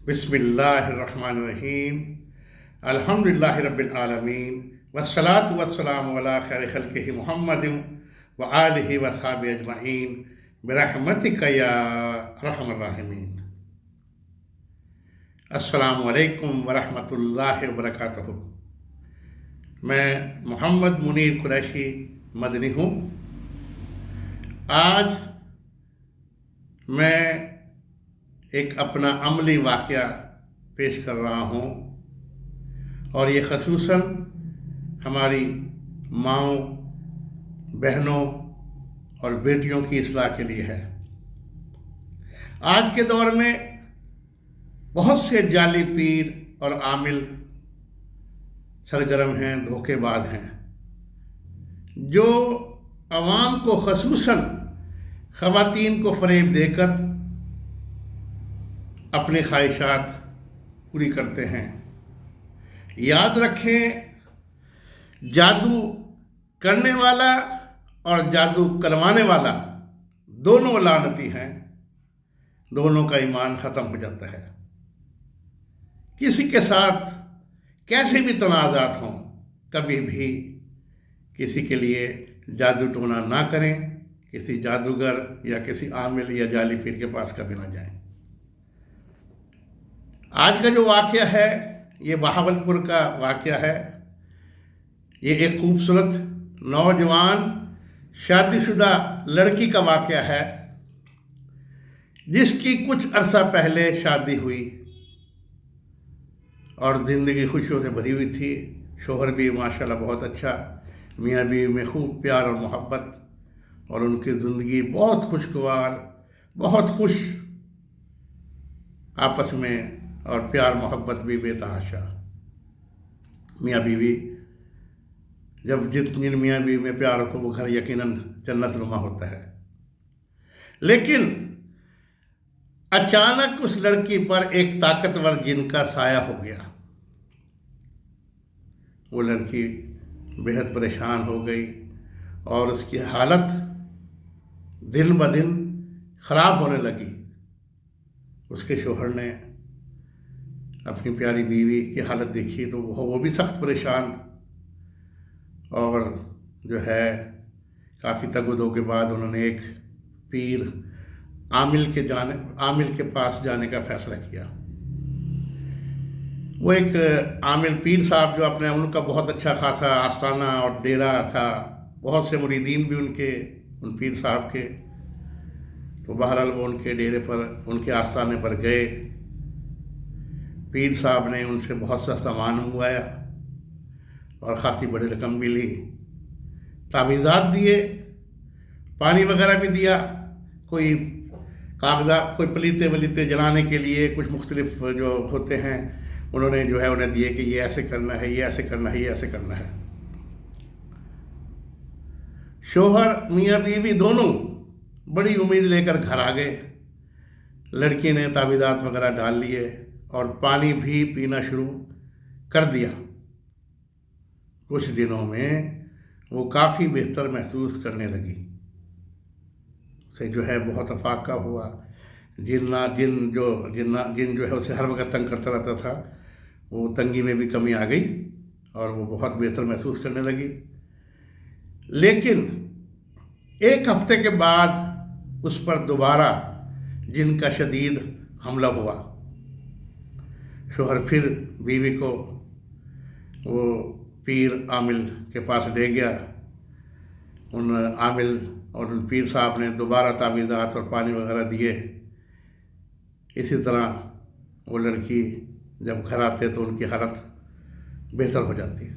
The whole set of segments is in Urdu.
بسم اللہ الرحمن الرحیم الحمدللہ رب العالمین والصلاة والسلام علی خیر خلقہ محمد وآلہ وصحبہ اجمعین برحمتک یا ارحم الراحمین۔ السلام علیکم ورحمۃ اللہ وبرکاتہ۔ میں محمد منیر قریشی مدنی ہوں۔ آج میں ایک اپنا عملی واقعہ پیش کر رہا ہوں، اور یہ خصوصاً ہماری ماؤں، بہنوں اور بیٹیوں کی اصلاح کے لیے ہے۔ آج کے دور میں بہت سے جعلی پیر اور عامل سرگرم ہیں، دھوکے باز ہیں، جو عوام کو خصوصاً خواتین کو فریب دے کر اپنی خواہشات پوری کرتے ہیں۔ یاد رکھیں، جادو کرنے والا اور جادو کروانے والا دونوں لعنتی ہیں، دونوں کا ایمان ختم ہو جاتا ہے۔ کسی کے ساتھ کیسے بھی تنازعات ہوں، کبھی بھی کسی کے لیے جادو ٹونا نہ کریں، کسی جادوگر یا کسی عامل یا جعلی پیر کے پاس کبھی نہ جائیں۔ آج کا جو واقعہ ہے یہ بہاولپور کا واقعہ ہے۔ یہ ایک خوبصورت نوجوان شادی شدہ لڑکی کا واقعہ ہے، جس کی کچھ عرصہ پہلے شادی ہوئی اور زندگی خوشیوں سے بھری ہوئی تھی۔ شوہر بھی ماشاءاللہ بہت اچھا، میاں بیوی میں خوب پیار اور محبت، اور ان کی زندگی بہت خوشگوار، بہت خوش آپس میں، اور پیار محبت بھی بے تحاشا۔ میاں بیوی جب جتنی میاں بیوی میں پیار ہو تو وہ گھر یقیناً جنت نما ہوتا ہے۔ لیکن اچانک اس لڑکی پر ایک طاقتور جن کا سایہ ہو گیا۔ وہ لڑکی بہت پریشان ہو گئی، اور اس کی حالت دن بدن خراب ہونے لگی۔ اس کے شوہر نے اپنی پیاری بیوی کی حالت دیکھی تو وہ بھی سخت پریشان، اور جو ہے کافی تگ و دو کے بعد انہوں نے ایک پیر عامل کے پاس جانے کا فیصلہ کیا۔ وہ ایک عامل پیر صاحب جو اپنے ان کا بہت اچھا خاصا آستانہ اور ڈیرا تھا، بہت سے مریدین بھی ان پیر صاحب کے، تو بہرحال وہ ان کے ڈیرے پر، ان کے آستانے پر گئے۔ پیر صاحب نے ان سے بہت سا سامان منگوایا اور خاصی بڑی رقم بھی لی، تعویذات دیے، پانی وغیرہ بھی دیا، کوئی کاغذات، کوئی پلیتے ولیتے جلانے کے لیے کچھ مختلف جو ہوتے ہیں انہوں نے جو ہے انہیں دیے کہ یہ ایسے کرنا ہے، یہ ایسے کرنا ہے، یہ ایسے کرنا ہے۔ شوہر میاں بیوی دونوں بڑی امید لے کر گھر آ گئے۔ لڑکی نے تعویذات وغیرہ ڈال لیے اور پانی بھی پینا شروع کر دیا۔ کچھ دنوں میں وہ کافی بہتر محسوس کرنے لگی، اسے جو ہے بہت افاقہ ہوا۔ جن جو ہے اسے ہر وقت تنگ کرتا رہتا تھا، وہ تنگی میں بھی کمی آ گئی اور وہ بہت بہتر محسوس کرنے لگی۔ لیکن ایک ہفتے کے بعد اس پر دوبارہ جن کا شدید حملہ ہوا۔ شوہر پھر بیوی کو وہ پیر عامل کے پاس لے گیا۔ ان عامل اور ان پیر صاحب نے دوبارہ تعویذات اور پانی وغیرہ دیے۔ اسی طرح وہ لڑکی جب گھر آتے تو ان کی حالت بہتر ہو جاتی،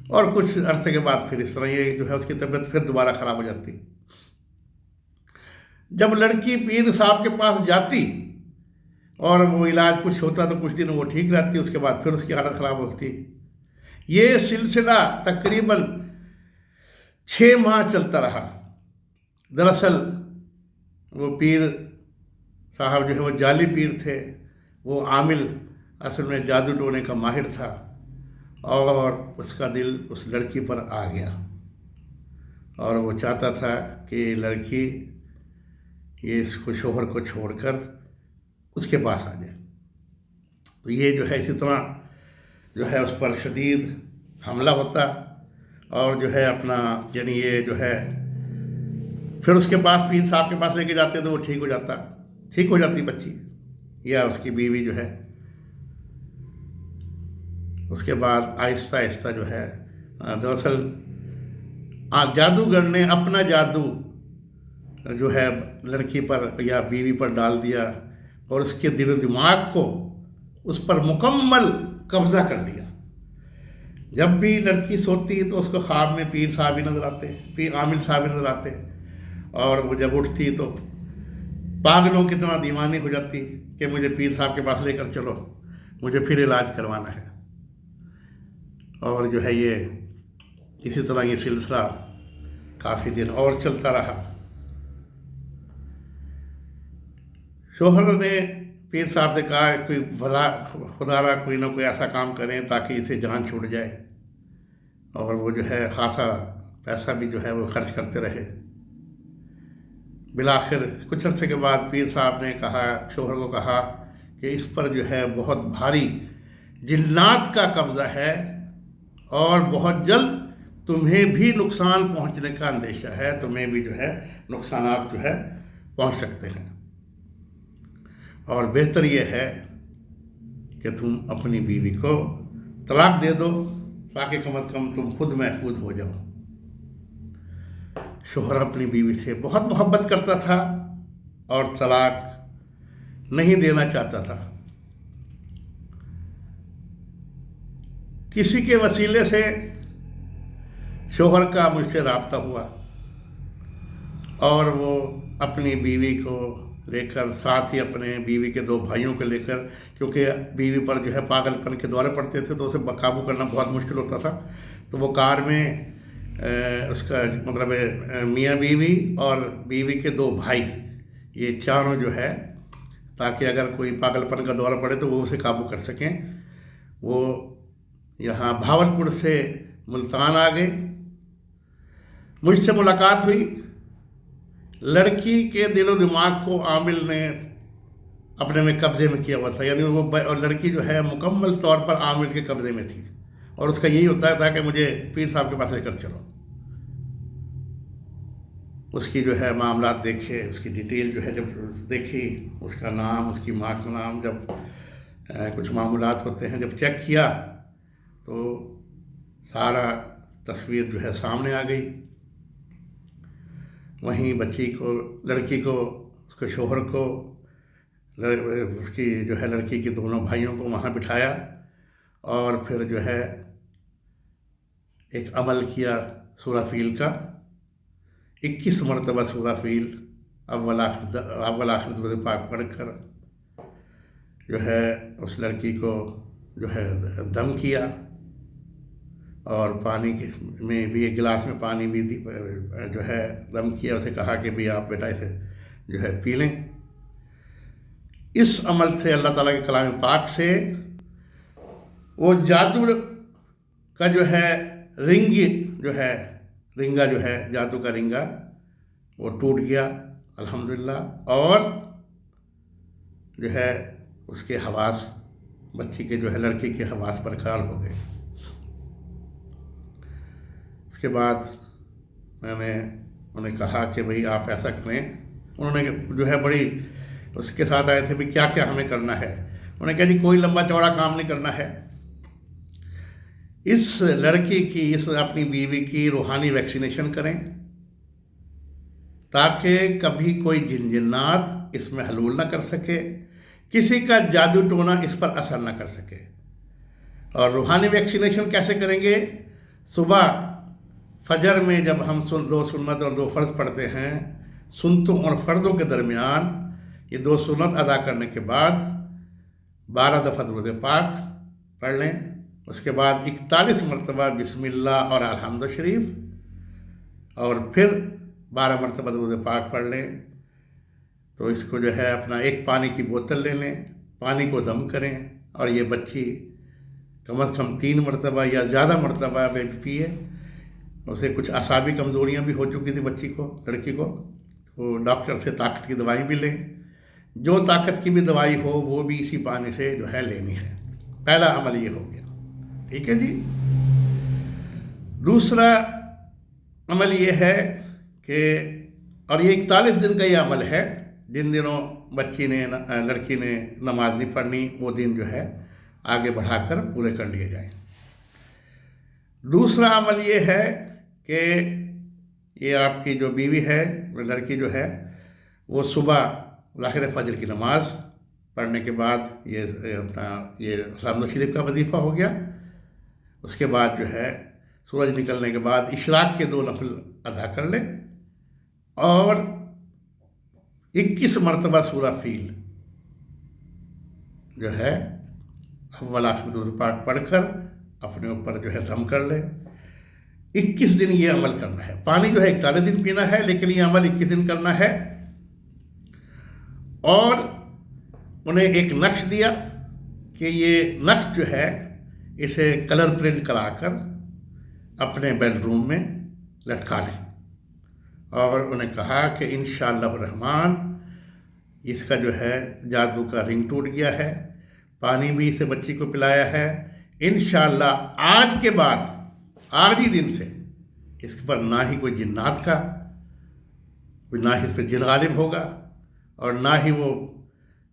اور کچھ عرصے کے بعد پھر اس طرح یہ جو ہے اس کی طبیعت پھر دوبارہ خراب ہو جاتی۔ جب لڑکی پیر صاحب کے پاس جاتی اور وہ علاج کچھ ہوتا تو کچھ دن وہ ٹھیک رہتی، اس کے بعد پھر اس کی حالت خراب ہوتی۔ یہ سلسلہ تقریباً 6 ماہ چلتا رہا۔ دراصل وہ پیر صاحب جو ہے وہ جعلی پیر تھے، وہ عامل اصل میں جادو ٹونے کا ماہر تھا، اور اس کا دل اس لڑکی پر آ گیا، اور وہ چاہتا تھا کہ یہ لڑکی یہ اس کو شوہر کو چھوڑ کر اس کے پاس آ جائے۔ تو یہ جو ہے اسی طرح جو ہے اس پر شدید حملہ ہوتا، اور جو ہے اپنا یعنی یہ جو ہے پھر اس کے پاس پیر صاحب کے پاس لے کے جاتے تو وہ ٹھیک ہو جاتی بچی یا اس کی بیوی جو ہے۔ اس کے بعد آہستہ آہستہ جو ہے دراصل جادوگر نے اپنا جادو جو ہے لڑکی پر یا بیوی پر ڈال دیا اور اس کے دل و دماغ کو اس پر مکمل قبضہ کر لیا۔ جب بھی لڑکی سوتی تو اس کو خواب میں پیر صاحب ہی نظر آتے، پیر عامل صاحب ہی نظر آتے، اور وہ جب اٹھتی تو پاگلوں کی طرح دیوانی ہو جاتی کہ مجھے پیر صاحب کے پاس لے کر چلو، مجھے پھر علاج کروانا ہے۔ اور جو ہے یہ اسی طرح یہ سلسلہ کافی دن اور چلتا رہا۔ شوہر نے پیر صاحب سے کہا کوئی خدا را کوئی نہ کوئی ایسا کام کریں تاکہ اسے جان چھوٹ جائے، اور وہ جو ہے خاصا پیسہ بھی جو ہے وہ خرچ کرتے رہے۔ بالآخر کچھ عرصے کے بعد پیر صاحب نے شوہر کو کہا کہ اس پر جو ہے بہت بھاری جنات کا قبضہ ہے اور بہت جلد تمہیں بھی نقصان پہنچنے کا اندیشہ ہے، تمہیں بھی جو ہے نقصانات جو ہے پہنچ سکتے ہیں، اور بہتر یہ ہے کہ تم اپنی بیوی کو طلاق دے دو تاکہ کم از کم تم خود محفوظ ہو جاؤ۔ شوہر اپنی بیوی سے بہت محبت کرتا تھا اور طلاق نہیں دینا چاہتا تھا۔ کسی کے وسیلے سے شوہر کا مجھ سے رابطہ ہوا اور وہ اپنی بیوی کو لے کر، ساتھ ہی اپنے بیوی کے 2 بھائیوں کو لے کر، کیونکہ بیوی پر جو ہے پاگل پن کے دورے پڑتے تھے تو اسے قابو کرنا بہت مشکل ہوتا تھا، تو وہ کار میں اس کا مطلب میاں بیوی اور بیوی کے 2 بھائی، یہ چاروں جو ہے تاکہ اگر کوئی پاگل پن کا دورہ پڑے تو وہ اسے قابو کر سکیں، وہ یہاں بھاولپور سے ملتان آ گئے۔ مجھ سے ملاقات ہوئی۔ لڑکی کے دل و دماغ کو عامل نے اپنے میں قبضے میں کیا ہوا تھا، یعنی وہ اور لڑکی جو ہے مکمل طور پر عامل کے قبضے میں تھی، اور اس کا یہی ہوتا تھا کہ مجھے پیر صاحب کے پاس لے کر چلو۔ اس کی جو ہے معاملات دیکھے، اس کی ڈیٹیل جو ہے جب دیکھی، اس کا نام، اس کی ماں کا نام، جب کچھ معاملات ہوتے ہیں جب چیک کیا تو سارا تصویر جو ہے سامنے آ گئی۔ وہیں بچی کو، لڑکی کو، اس کے شوہر کو، اس کی جو ہے لڑکی کے 2 بھائیوں کو وہاں بٹھایا، اور پھر جو ہے ایک عمل کیا سورہ فیل کا، 21 مرتبہ سورہ فیل اول آخر درود پاک پڑھ کر جو ہے اس لڑکی کو جو ہے دم کیا، اور پانی میں بھی ایک گلاس میں پانی بھی جو ہے دم کیا، اسے کہا کہ بھی آپ بیٹا اسے جو ہے پی لیں۔ اس عمل سے اللہ تعالیٰ کے کلام پاک سے وہ جادو کا جو ہے رنگا جو ہے جادو کا رنگا وہ ٹوٹ گیا الحمدللہ، اور جو ہے اس کے حواس، بچی کے جو ہے لڑکی کے حواس برقرار ہو گئے۔ اس کے بعد میں نے انہیں کہا کہ بھئی آپ ایسا کریں، انہوں نے جو ہے بڑی اس کے ساتھ آئے تھے بھی کیا کیا ہمیں کرنا ہے، انہوں نے کہا جی کوئی لمبا چوڑا کام نہیں کرنا ہے، اس لڑکی کی، اس اپنی بیوی کی روحانی ویکسینیشن کریں تاکہ کبھی کوئی جنات اس میں حلول نہ کر سکے، کسی کا جادو ٹونا اس پر اثر نہ کر سکے۔ اور روحانی ویکسینیشن کیسے کریں گے؟ صبح فجر میں جب ہم 2 سنت اور 2 فرض پڑھتے ہیں، سنتوں اور فرضوں کے درمیان یہ 2 سنت ادا کرنے کے بعد 12 دفعہ درود پاک پڑھ لیں، اس کے بعد 41 مرتبہ بسم اللہ اور الحمد شریف، اور پھر 12 مرتبہ درود پاک پڑھ لیں۔ تو اس کو جو ہے اپنا ایک پانی کی بوتل لے لیں، پانی کو دم کریں، اور یہ بچی کم از کم 3 مرتبہ یا زیادہ مرتبہ پیے۔ اسے کچھ اعصابی کمزوریاں بھی ہو چکی تھی بچی کو، لڑکی کو، تو ڈاکٹر سے طاقت کی دوائی بھی لیں، جو طاقت کی بھی دوائی ہو وہ بھی اسی پانی سے جو ہے لینی ہے۔ پہلا عمل یہ ہو گیا. ٹھیک ہے جی. دوسرا عمل یہ ہے کہ، اور یہ 41 دن کا یہ عمل ہے، جن دنوں لڑکی نے نماز نہیں پڑھنی وہ دن جو ہے آگے بڑھا کر پورے کر لیے جائیں. دوسرا عمل یہ ہے کہ یہ آپ کی جو بیوی ہے، لڑکی جو ہے، وہ صبح ظاہر فجر کی نماز پڑھنے کے بعد یہ حمد شریف کا وظیفہ ہو گیا. اس کے بعد جو ہے سورج نکلنے کے بعد اشراق کے 2 نفل ادا کر لے، اور 21 مرتبہ سورہ فیل جو ہے اول آخر درود پاک پڑھ کر اپنے اوپر جو ہے دم کر لے. 21 دن یہ عمل کرنا ہے. پانی جو ہے 41 دن پینا ہے، لیکن یہ عمل 21 دن کرنا ہے. اور انہیں ایک نقش دیا کہ یہ نقش جو ہے اسے کلر پرنٹ کرا کر اپنے بیڈ روم میں لٹکا لیں، اور انہیں کہا کہ انشاءاللہ الرحمن اس کا جو ہے جادو کا رنگ ٹوٹ گیا ہے، پانی بھی اسے بچی کو پلایا ہے. انشاءاللہ آج کے بعد، آج ہی دن سے اس پر نہ ہی کوئی جنات کا، نہ ہی اس پہ جن غالب ہوگا، اور نہ ہی وہ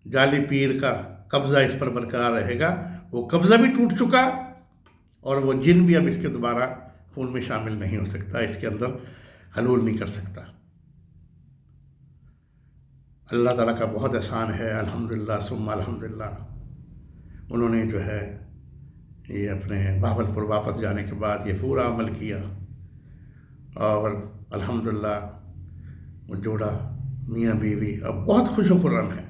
جعلی پیر کا قبضہ اس پر برقرار رہے گا. وہ قبضہ بھی ٹوٹ چکا، اور وہ جن بھی اب اس کے دوبارہ خون میں شامل نہیں ہو سکتا، اس کے اندر حلول نہیں کر سکتا. اللہ تعالیٰ کا بہت احسان ہے، الحمدللہ ثم الحمدللہ. انہوں نے جو ہے یہ اپنے بہاولپور واپس جانے کے بعد یہ پورا عمل کیا، اور الحمدللہ وہ جوڑا میاں بیوی اب بہت خوش و خرم ہے.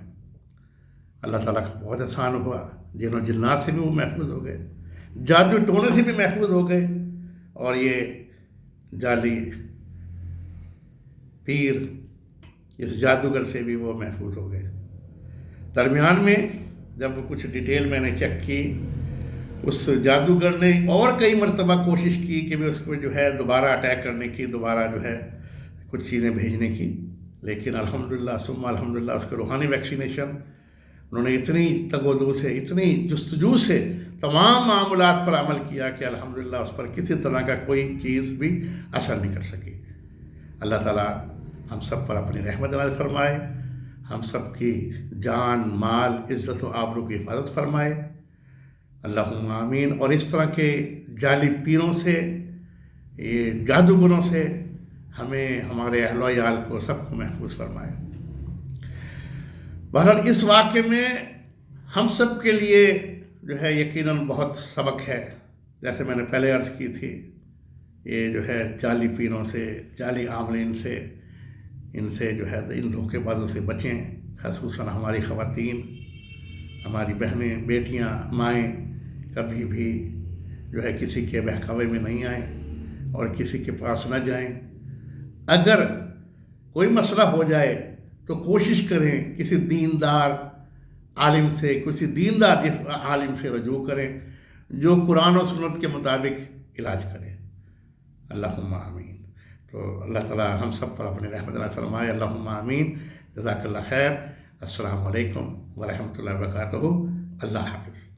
اللہ تعالیٰ کا بہت احسان ہوا. جنوں جنات سے بھی وہ محفوظ ہو گئے، جادو ٹونے سے بھی محفوظ ہو گئے، اور یہ جعلی پیر اس جادوگر سے بھی وہ محفوظ ہو گئے. درمیان میں جب کچھ ڈیٹیل میں نے چیک کی، اس جادوگر نے اور کئی مرتبہ کوشش کی کہ اس کو جو ہے دوبارہ اٹیک کرنے کی، دوبارہ جو ہے کچھ چیزیں بھیجنے کی، لیکن الحمدللہ ثم الحمدللہ اس کو روحانی ویکسینیشن انہوں نے اتنی تگودو سے، اتنی جستجو سے تمام معاملات پر عمل کیا کہ الحمدللہ اس پر کسی طرح کا کوئی چیز بھی اثر نہیں کر سکی. اللہ تعالیٰ ہم سب پر اپنی رحمت نازل فرمائے، ہم سب کی جان، مال، عزت و آبرو کی حفاظت فرمائے. اللہم آمین. اور اس طرح کے جعلی پیروں سے، یہ جادوگروں سے ہمیں، ہمارے اہل و عیال کو، سب کو محفوظ فرمائے. بہرحال اس واقعے میں ہم سب کے لیے جو ہے یقیناً بہت سبق ہے. جیسے میں نے پہلے عرض کی تھی، یہ جو ہے جعلی پیروں سے، جعلی عاملین سے، ان سے جو ہے ان دھوکے بازوں سے بچیں. خصوصاً ہماری خواتین، ہماری بہنیں، بیٹیاں، مائیں کبھی بھی جو ہے کسی کے بہکاوے میں نہیں آئیں اور کسی کے پاس نہ جائیں. اگر کوئی مسئلہ ہو جائے تو کوشش کریں کسی دیندار عالم سے، کسی دیندار عالم سے رجوع کریں جو قرآن و سنت کے مطابق علاج کرے. اللہم آمین. تو اللہ تعالیٰ ہم سب پر اپنے رحمت اللہ فرمائے. اللہم آمین. جزاک اللہ خیر. السلام علیکم ورحمۃ اللہ وبرکاتہ. اللہ حافظ.